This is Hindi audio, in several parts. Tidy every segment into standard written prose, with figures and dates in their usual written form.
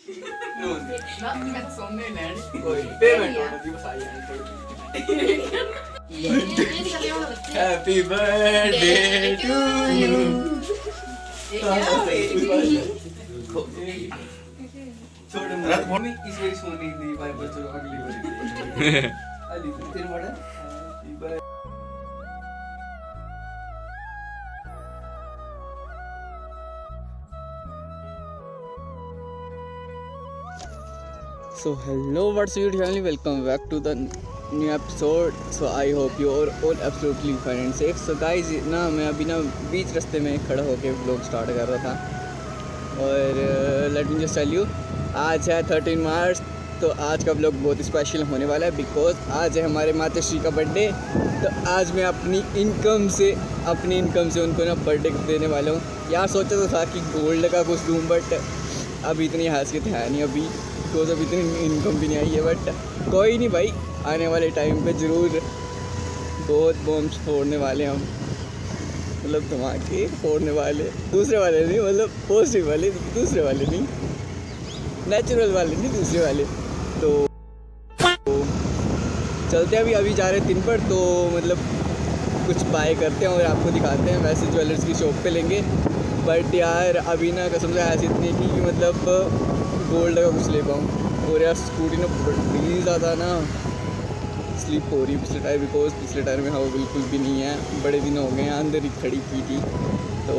मैं सोने लैंड कोई पेमेंट होना जी बस आई है हैप्पी बर्थडे टू यू छोड़ मम्मी इस बार सोने दी भाई बच्चों अगली बार अली फिर बड़ा happy birthday So hello what's your family, welcome back to the new episode. So I hope you are all absolutely fine and safe. So guys ना मैं अभी ना बीच रास्ते में खड़ा होके व्लॉग स्टार्ट कर रहा था और let me just tell you आज है 13 मार्च। तो आज का व्लॉग बहुत स्पेशल होने वाला है बिकॉज आज है हमारे माता श्री का बर्थडे। तो आज मैं अपनी इनकम से उनको ना बर्थडे देने वाला हूँ। यार सोचा तो था कि गोल्ड का कुछ दूँ बट अभी इतनी हैसियत है नहीं अभी बिकॉज अभी इतनी इनकम भी नहीं आई है। बट कोई नहीं भाई, आने वाले टाइम पे ज़रूर बहुत बॉम्ब्स फोड़ने वाले हम, मतलब धमाके फोड़ने वाले, दूसरे वाले नहीं, मतलब पॉजिटिव वाले, दूसरे वाले नहीं, नेचुरल वाले नहीं, दूसरे वाले। तो चलते हैं अभी जा रहे हैं 3 पर, तो मतलब कुछ बाय करते हैं और आपको दिखाते हैं। वैसे ज्वेलर्स की शॉप पे लेंगे बट यार अभी ना कसम से ऐसी इतनी की कि मतलब गोल्ड का कुछ ले पाऊँ। और यार स्कूटी ना बड़ी ज़्यादा ना स्लिप हो रही है पिछले टायर, बिकॉज पिछले टायर में हवा बिल्कुल भी नहीं है, बड़े दिन हो गए हैं, अंदर ही खड़ी की थी। तो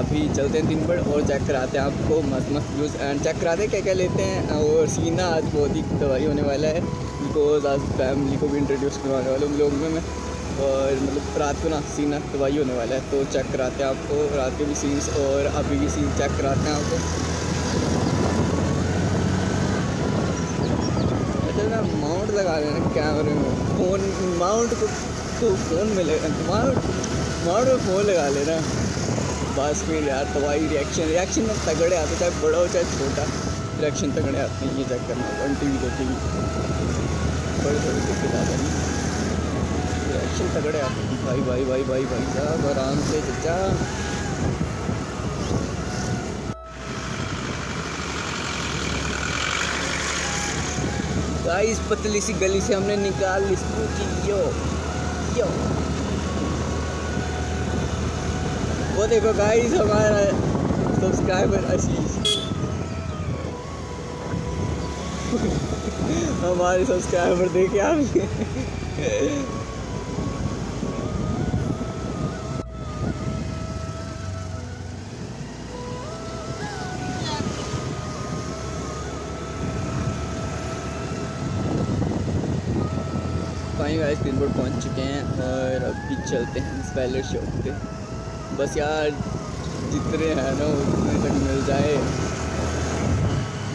अभी चलते हैं 3 पर और चेक कराते हैं आपको मस्त व्यूज़ एंड चेक कराते हैं क्या क्या लेते हैं। और सीना आज बहुत ही दवाई होने वाला है बिकॉज आज फैमिली को भी इंट्रोड्यूस करवाने वाले उन लोग में मैं, और मतलब रात को ना सीना दवाई होने वाला है। तो चेक कराते हैं आपको रात के भी सीन्स और अभी भी सीन चेक कराते हैं आपको। ना माउंट लगा लेना कैमरे में, फ़ोन माउंट को तो फ़ोन में लगा, माउंट में फ़ोन लगा लेना बस। फिर यार दवाई रिएक्शन में तगड़े आते, चाहे बड़ा हो चाहे छोटा, रिएक्शन तगड़े आते हैं। ये चेक करना होगा टी वी देखेगी, बड़े थोड़ी दिक्कत आता नहीं, रिएक्शन तगड़े आते हैं भाई साहब आराम से चचा। गाइस पतली सी गली से हमने निकाल ली स्कूटी। यो वो देखो गाइस हमारा सब्सक्राइबर आशीष हमारे सब्सक्राइबर देखे आपने गाइस 3 पर पहुंच चुके हैं और अभी चलते हैं ज्वेलर शॉप पे। बस यार जितने हैं ना उतने तक मिल जाए,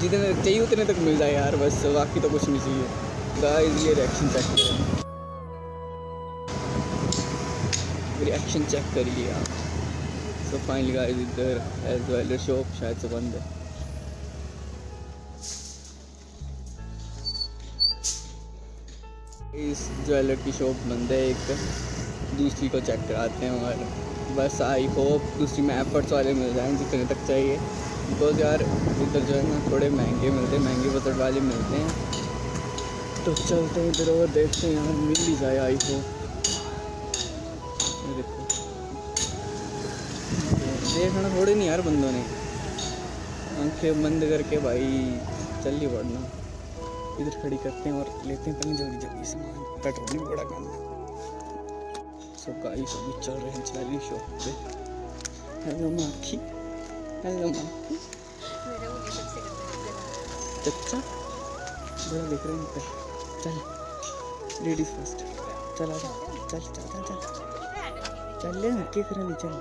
जितने चाहिए उतने तक मिल जाए यार, बस बाकी तो कुछ नहीं चाहिए। गाइस ये रिएक्शन चेक करिए आप। सो फाइनली गाइस इधर है ज्वेलर शॉप, शायद से बंद है। इस ज्वेलर की शॉप बंद है, एक दूसरी को चेक कराते हैं और बस आई होप दूसरी में एफर्ट्स वाले मिल जाएँ जितने तक चाहिए, बिकॉज यार इधर जो है ना थोड़े महंगे मिलते हैं, महंगे बजट वाले मिलते हैं। तो चलते हैं इधर और देखते हैं यार मिल ही जाए आई होप। देखो देखना थोड़े नहीं यार, बंदों ने आंखें बंद करके भाई चल ही पड़ना। इधर खड़ी करते हैं और लेते हैं पहले जल्दी सामान, पेट्रोल नहीं बड़ा काम है। सब गाइस अभी चल रहे हैं ज्वेलरी शॉप पे। हेलो माखी चचा बड़ा देख रहे हैं। चल लेडीज फर्स्ट, चल आ चल ले क्या करें, चल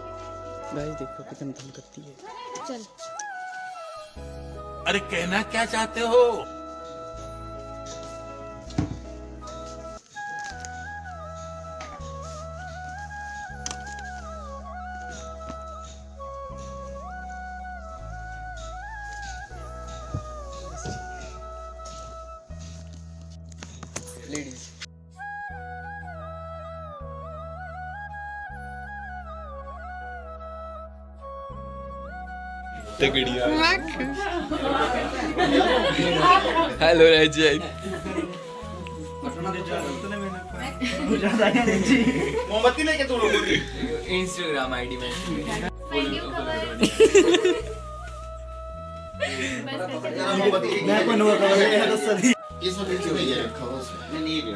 गाइस देखो कितना धन करती है। चल अरे कहना क्या चाहते हो? लेडीज तगड़िया हेलो रजत मोमबत्ती लेके तू लोगों की इंस्टाग्राम आईडी में इस वक्त से ये रखा हुआ है नहीं ये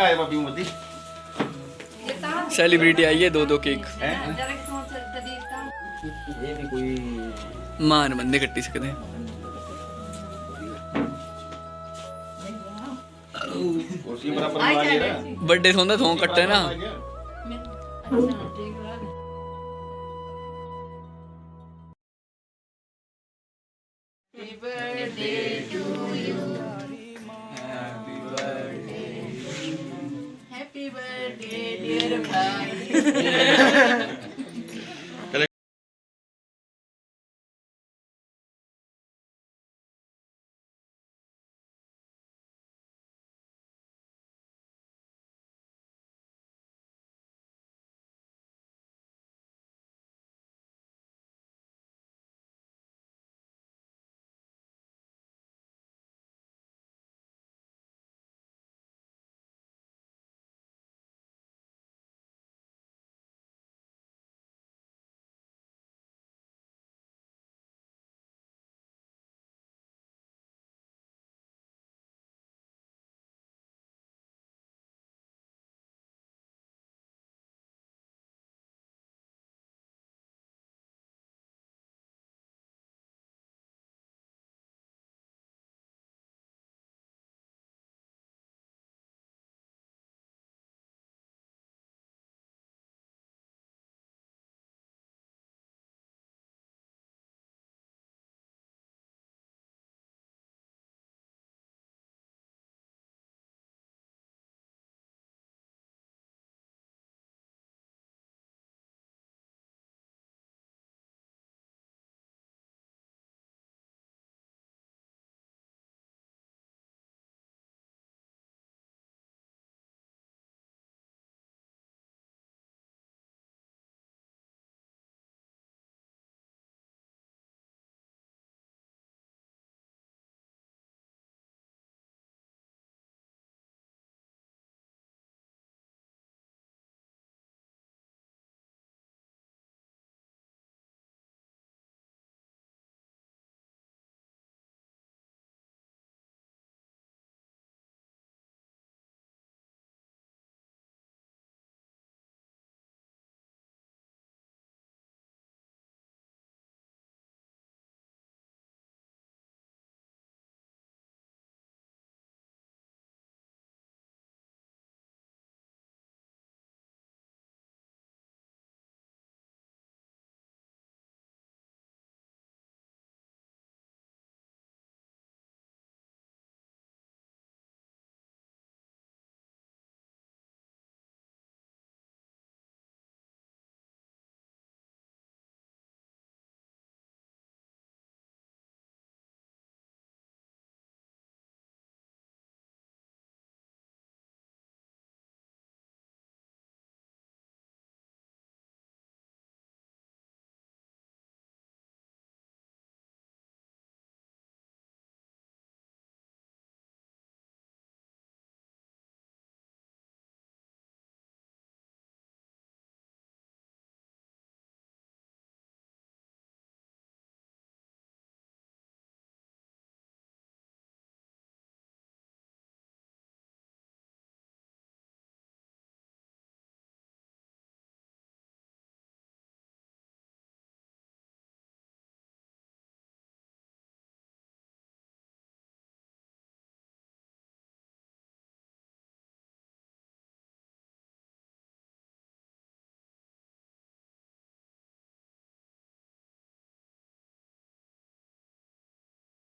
आए बाबी मोमबत्ती सेलिब्रिटी आई है 2 केक ये भी कोई मान बंदे कट्टी सकते उसी बराबर मार लिया बर्थडे थोंदा थों कट्टे ना Happy birthday dear bhai